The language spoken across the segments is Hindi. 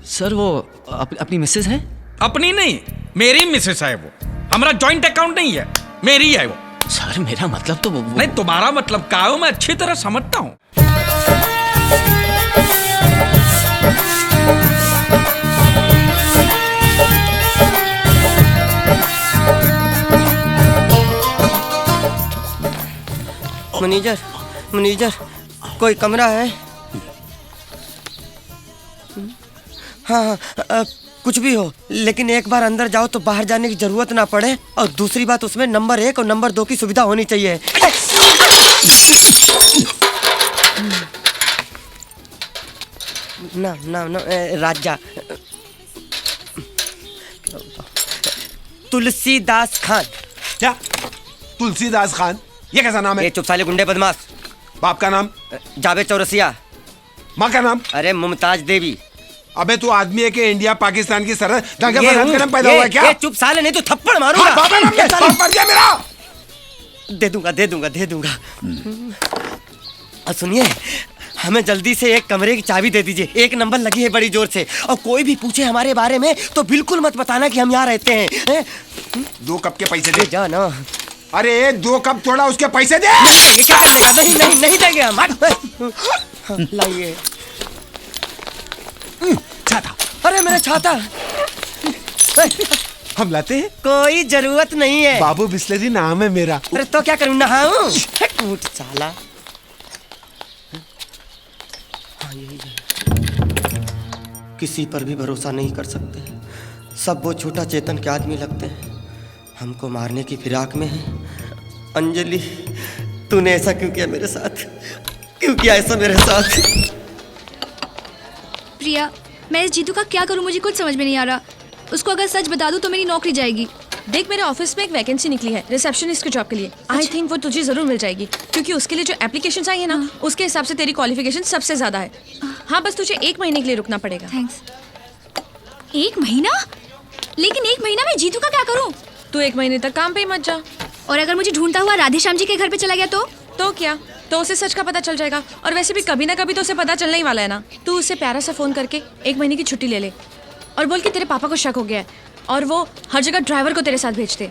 सर वो अपनी मिसेज है? अपनी नहीं, मेरी मिसेस है वो। हमारा जॉइंट अकाउंट नहीं है, मेरी है वो। सर मेरा मतलब तो वो नहीं, तुम्हारा मतलब क्या हो मैं अच्छी तरह समझता हूँ। मैनेजर कोई कमरा है? हाँ, कुछ भी हो, लेकिन एक बार अंदर जाओ तो बाहर जाने की जरूरत ना पड़े। और दूसरी बात, उसमें नंबर 1 और नंबर 2 की सुविधा होनी चाहिए। ना राजा तुलसीदास खान। क्या तुलसीदास खान? ये कैसा नाम है? ये चुप साले गुंडे बदमाश। बाप का नाम? जावेद चौरसिया। माँ का नाम? अरे मुमताज देवी। अबे तू आदमी है कि इंडिया पाकिस्तान की सरहद दंगे फसाद का नाम पैदा हुआ है क्या? ये चुप साले, नहीं तो थप्पड़ मारूंगा। हाँ, बाबा नाम बाप मर गया मेरा। दे दूंगा। और सुनिए, हमें जल्दी से एक कमरे की चाबी दे दीजिए। 1 नंबर लगी है बड़ी जोर से, और कोई भी पूछे हमारे बारे में तो बिल्कुल मत बताना कि हम यहाँ रहते हैं। 2 कप के पैसे दे। जा ना। अरे 2 कप थोड़ा, उसके पैसे दे। ये क्या कर देगा? नहीं देंगे हम। लाइए छाता। अरे मेरा छाता। हम लाते हैं। कोई जरूरत नहीं है। बाबू बिस्लरी नाम है मेरा। अरे तो क्या करूँ, नहाऊं? कूट साला। हाँ, यही है। किसी पर भी भरोसा नहीं कर सकते, सब वो छोटा चेतन के आदमी लगते हैं। हमको मारने की फिराक में है। अंजलि, तूने ऐसा क्यों किया मेरे साथ? क्यों किया ऐसा मेरे साथ? प्रिया, मैं इस जीतू का क्या करूं, मुझे कुछ समझ में नहीं आ रहा। उसको अगर सच बता दूं तो मेरी नौकरी जाएगी। देख, मेरे ऑफिस में एक वैकेंसी निकली है रिसेप्शनिस्ट के जॉब के लिए। आई थिंक वो तुझे जरूर मिल जाएगी, क्योंकि उसके लिए जो एप्लीकेशंस आई है ना, उसके हिसाब से तेरी क्वालिफिकेशन सबसे ज्यादा है। हाँ, बस तुझे 1 महीने के लिए रुकना पड़ेगा। थैंक्स। 1 महीना? लेकिन 1 महीना में जीतू का क्या करूं? तू 1 महीने तक काम पे ही मत जा। और अगर मुझे ढूंढता हुआ राधेश्याम जी के घर पे चला गया तो क्या? तो उसे सच का पता चल जाएगा। और वैसे भी कभी ना कभी तो उसे पता चलने ही वाला है ना। तू उसे प्यारा सा फोन करके 1 महीने की छुट्टी ले ले और बोल कि तेरे पापा को शक हो गया है और वो हर जगह ड्राइवर को तेरे साथ भेजते।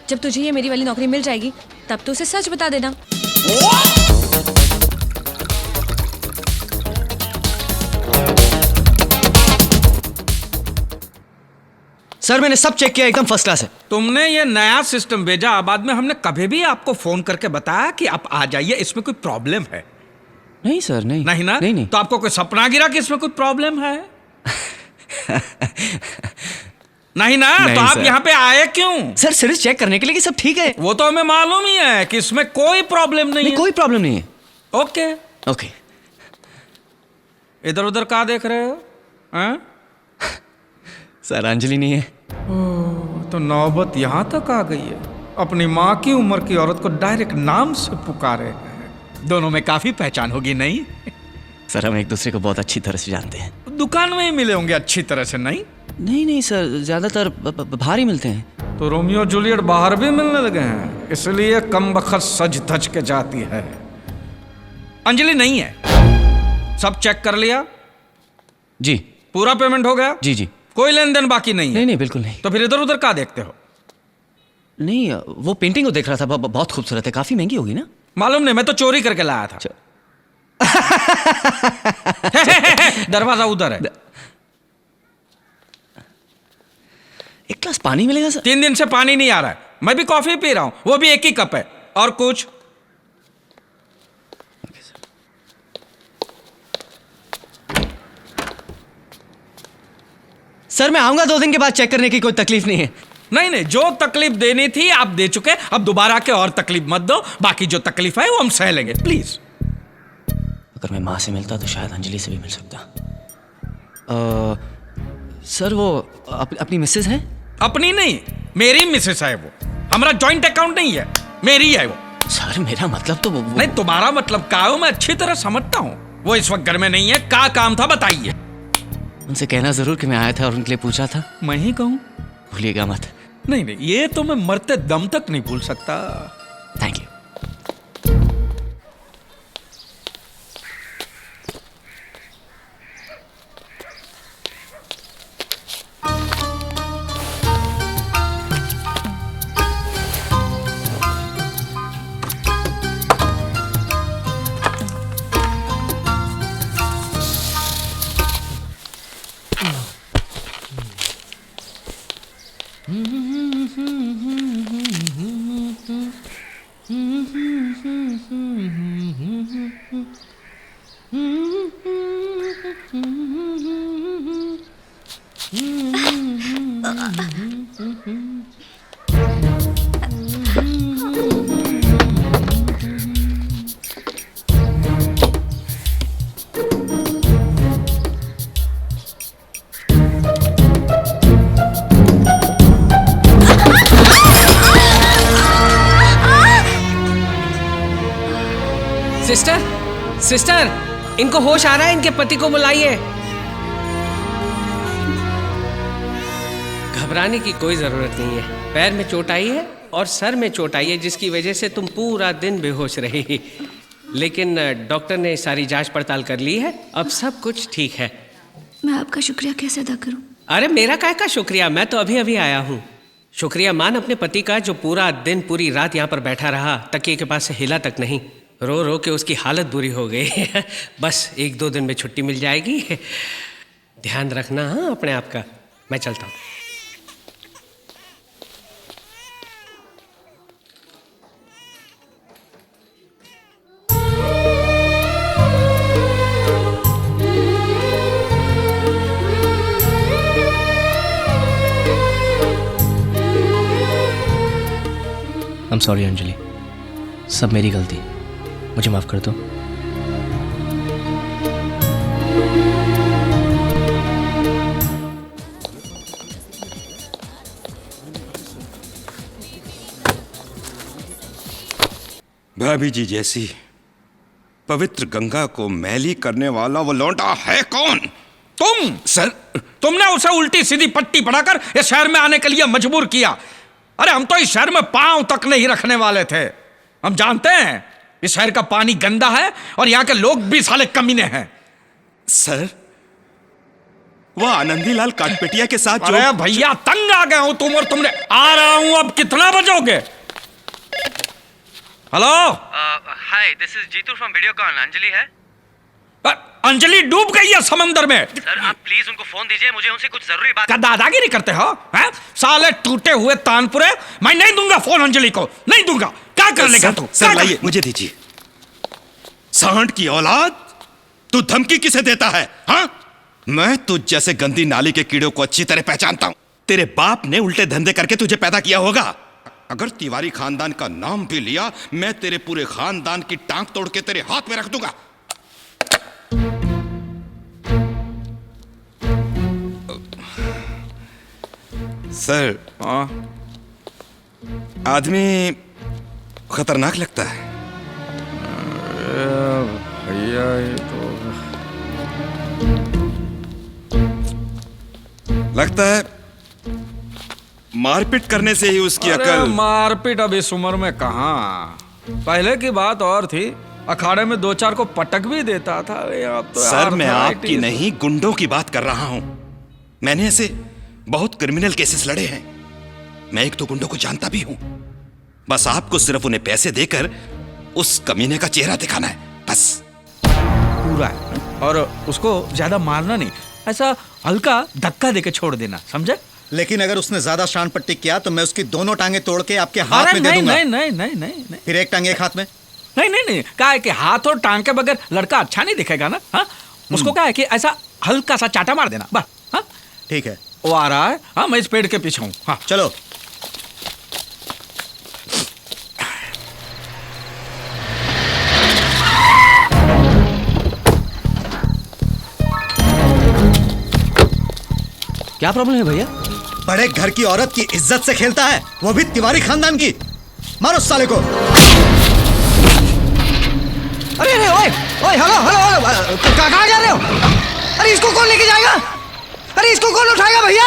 जब तुझे ये मेरी वाली नौकरी मिल जाएगी तब तो उसे सच बता देना। सर मैंने सब चेक किया, एकदम फर्स्ट क्लास है। तुमने ये नया सिस्टम भेजा, बाद में हमने कभी भी आपको फोन करके बताया कि आप आ जाइए, इसमें कोई प्रॉब्लम है? नहीं सर, नहीं। नहीं ना? नहीं। तो आपको कोई सपना गिरा कि इसमें कोई प्रॉब्लम है? नहीं ना? नहीं तो आप सर। यहाँ पे आए क्यों? सर सिर्फ चेक करने के लिए कि सब ठीक है। वो तो हमें मालूम ही है कि इसमें कोई प्रॉब्लम नहीं है। कोई प्रॉब्लम नहीं है। ओके। इधर उधर क्या देख रहे हो? हाँ? सर अंजलि नहीं है। तो नौबत यहाँ तक आ गई है। अपनी माँ की उम्र की औरत को डायरेक्ट नाम से पुकारे हैं। दोनों में काफी पहचान होगी, नहीं? सर हम एक दूसरे को बहुत अच्छी तरह से जानते हैं। दुकान में ही मिले होंगे अच्छी तरह से, नहीं? नहीं सर, ज्यादातर बाहर ही मिलते हैं। तो रोमियो जूलियट बाहर भी मिलने लगे हैं, इसलिए कम बखत सज धज के जाती है। अंजलि नहीं है। सब चेक कर लिया? जी। पूरा पेमेंट हो गया? जी। कोई लेन देन बाकी नहीं है? नहीं बिल्कुल नहीं। तो फिर इधर उधर क्या देखते हो? नहीं, वो पेंटिंग को देख रहा था, बहुत खूबसूरत है। काफी महंगी होगी ना? मालूम नहीं, मैं तो चोरी करके लाया था। दरवाजा उधर है। एक ग्लास पानी मिलेगा सर? 3 दिन से पानी नहीं आ रहा है। मैं भी कॉफी पी रहा हूं, वो भी 1 ही कप है। और कुछ? सर मैं आऊंगा 2 दिन के बाद चेक करने की, कोई तकलीफ नहीं है। नहीं, जो तकलीफ देनी थी आप दे चुके। अब दोबारा के और तकलीफ मत दो। बाकी जो तकलीफ है वो हम सह लेंगे, प्लीज। अगर मैं माँ से मिलता तो शायद अंजलि से भी मिल सकता। सर वो अपनी मिसेज है? अपनी नहीं, मेरी मिसेस है वो। हमारा जॉइंट अकाउंट नहीं है, मेरी है वो। सर मेरा मतलब तो वो नहीं, तुम्हारा मतलब क्या हो मैं अच्छी तरह समझता हूँ। वो इस वक्त घर में नहीं है। क्या काम था बताइए? उनसे कहना जरूर कि मैं आया था और उनके लिए पूछा था। मैं ही कहूँ? भूलिएगा मत। नहीं, ये तो मैं मरते दम तक नहीं भूल सकता। Thank you. सिस्टर, सिस्टर, इनको होश आ रहा है, इनके पति को बुलाइए। घबराने की कोई जरूरत नहीं है। पैर में चोट आई है और सर में चोट आई है, जिसकी वजह से तुम पूरा दिन बेहोश रही। लेकिन डॉक्टर ने सारी जांच पड़ताल कर ली है, अब सब कुछ ठीक है। मैं आपका शुक्रिया कैसे अदा करूं? अरे मेरा काय का शुक्रिया, मैं तो अभी अभी आया हूँ। शुक्रिया मान अपने पति का, जो पूरा दिन पूरी रात यहाँ पर बैठा रहा, तकिए के पास से हिला तक नहीं। रो रो के उसकी हालत बुरी हो गई। बस 1-2 दिन में छुट्टी मिल जाएगी। ध्यान रखना हाँ अपने आप का। मैं चलता हूँ। I'm sorry अंजलि, सब मेरी गलती, मुझे माफ कर दो। भाभी जी जैसी पवित्र गंगा को मैली करने वाला वो लौंडा है कौन? तुम सर, तुमने उसे उल्टी सीधी पट्टी पढ़ाकर इस शहर में आने के लिए मजबूर किया। अरे हम तो इस शहर में पांव तक नहीं रखने वाले थे। हम जानते हैं इस शहर का पानी गंदा है और यहाँ के लोग भी साले कमीने हैं। सर, वह आनंदीलाल काटपेटिया के साथ अरे भैया तंग आ गया हूं तुम और तुमने। आ रहा हूं, अब कितना बजोगे? Hello, hi, this is Jeetu from Videocon. Anjali है? अंजलि डूब गई है समंदर में। सर आप प्लीज उनको फोन दीजिए, मुझे उनसे कुछ जरूरी बात। क्या दादागिरी करते हो हैं? साले टूटे हुए तानपुरे। मैं नहीं दूंगा फोन अंजलि को, नहीं दूंगा। क्या कर लेगा तू? सर लाइए, मुझे दीजिए। सांड की औलाद, तू धमकी किसे देता है? हाँ, मैं तुझ जैसे गंदी नाली के कीड़ों को अच्छी तरह पहचानता हूं। तेरे बाप ने उल्टे धंधे करके तुझे पैदा किया होगा। अगर तिवारी खानदान का नाम भी लिया, मैं तेरे पूरे खानदान की टांग तोड़ के तेरे हाथ में रख दूंगा। सर, आदमी खतरनाक लगता है। भैया ये तो लगता है मारपीट करने से ही उसकी अरे अकल। मारपीट अब इस उम्र में कहाँ। पहले की बात और थी, अखाड़े में 2-4 को पटक भी देता था। अब तो सर, मैं आपकी आर्थराइटिस। नहीं गुंडों की बात कर रहा हूं। मैंने ऐसे बहुत क्रिमिनल केसेस लड़े हैं। मैं एक तो गुंडों को जानता भी हूं। बस आपको सिर्फ उन्हें पैसे देकर उस कमीने का चेहरा दिखाना है, बस। पूरा है, और उसको ज्यादा मारना नहीं, ऐसा हल्का धक्का देके छोड़ देना, समझे? लेकिन अगर उसने ज्यादा शान पट्टी किया तो मैं उसकी दोनों टांगे तोड़ के आपके हाथ में दे नहीं, दूंगा। नहीं नहीं नहीं नहीं नहीं फिर एक टांग एक हाथ में। नहीं नहीं नहीं, क्या है कि हाथ और टांग के बगैर लड़का अच्छा नहीं दिखेगा ना। हाँ, उसको क्या है कि ऐसा हल्का सा चाटा मार देना, बस। हाँ ठीक है, वो आ रहा है। हाँ, मैं इस पेड़ के पीछे हूँ। हाँ चलो। क्या प्रॉब्लम है भैया? बड़े घर की औरत की इज्जत से खेलता है, वो भी तिवारी खानदान की। मारो उस साले को। अरे अरे ओए ओए, हेलो हेलो, कहाँ जा रहे हो? अरे इसको कौन लेके जाएगा? अरे इसको कौन उठाएगा भैया?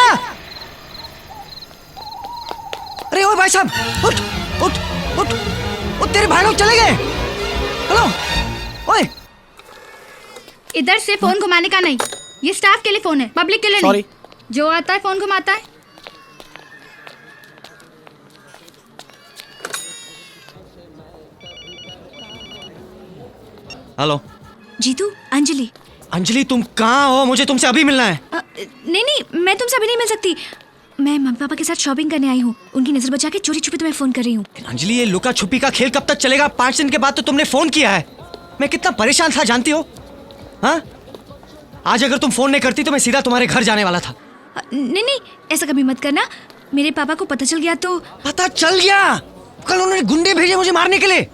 अरे ओए भाई साहब, उठ उठ उठ उठ, तेरे भाई लोग चले गए। हेलो ओए, इधर से फोन घुमाने का नहीं, ये स्टाफ के लिए फोन है, पब्लिक के लिए नहीं। जो आता है फोन घुमाता है। हेलो जीतू, अंजलि। अंजलि, तुम कहाँ हो? मुझे तुमसे अभी मिलना है। नहीं नहीं, मैं तुमसे अभी नहीं मिल सकती। मैं मम्मी पापा के साथ शॉपिंग करने आई हूँ। उनकी नजर बचा के चोरी छुपे तुम्हें फोन कर रही हूँ। अंजलि, ये लुका छुपी का खेल कब तक चलेगा? 5 दिन के बाद तो तुमने फोन किया है। मैं कितना परेशान था जानती हो? हाँ, आज अगर तुम फोन नहीं करती तो मैं सीधा तुम्हारे घर जाने वाला था। नहीं नहीं, ऐसा कभी मत करना। मेरे पापा को पता चल गया तो। पता चल गया? कल उन्होंने गुंडे भेजे मुझे मारने के लिए।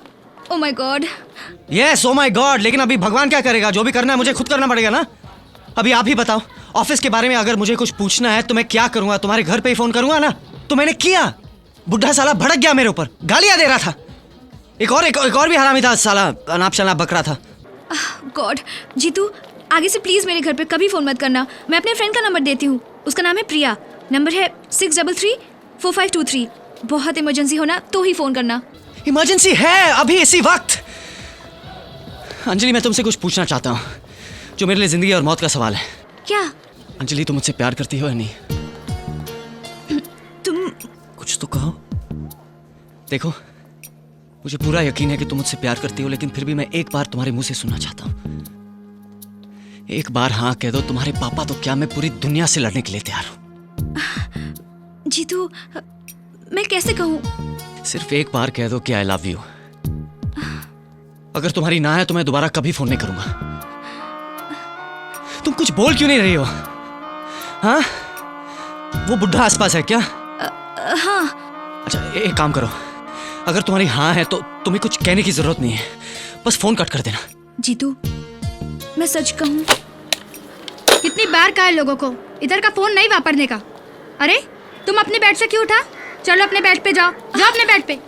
Oh my God. Yes, oh my God. लेकिन अभी भगवान क्या करेगा? जो भी करना है मुझे खुद करना पड़ेगा ना। अभी आप ही बताओ, ऑफिस के बारे में अगर मुझे कुछ पूछना है तो मैं क्या करूंगा? तुम्हारे घर पे ही फोन करूंगा ना। तो मैंने किया। बुढ़ा साला भड़क गया मेरे ऊपर, गालियां दे रहा था। एक और भी हरामी था साला, अनाप शनाप बक रहा था। गॉड। जीतू, आगे से प्लीज मेरे घर पे कभी फोन मत करना। मैं अपने फ्रेंड का नंबर देती हूँ, उसका नाम है प्रिया। नंबर है 633-4523। बहुत इमरजेंसी होना तो ही फोन करना। इमरजेंसी है अभी इसी वक्त। अंजलि, मैं तुमसे कुछ पूछना चाहता हूँ जो मेरे लिए जिंदगी और मौत का सवाल है। क्या? अंजलि, तुम मुझसे प्यार करती हो या नहीं? तुम कुछ तो कहो। देखो, मुझे पूरा यकीन है कि तुम मुझसे प्यार करती हो, लेकिन फिर भी मैं एक बार तुम्हारे मुंह से सुनना चाहता हूँ। एक बार हाँ कह दो। तुम्हारे पापा तो क्या, मैं पूरी दुनिया से लड़ने के लिए तैयार हूँ। जीतू, मैं कैसे कहूँ? सिर्फ एक बार कह दो कि आई लव यू। अगर तुम्हारी ना है तो मैं दोबारा कभी फोन नहीं करूंगा। तुम कुछ बोल क्यों नहीं रही हो? हाँ, वो बुढ़ा आसपास है क्या? हाँ। अच्छा, एक काम करो, अगर तुम्हारी हाँ है तो तुम्हें कुछ कहने की जरूरत नहीं है, बस फोन कट कर देना। जीतू, मैं सच कहूँ, कितनी बार कहा है लोगों को इधर का फोन नहीं वापरने का। अरे तुम अपने बेड से क्यों उठा? चलो अपने बेड पे जाओ, जाओ अपने बेड पे।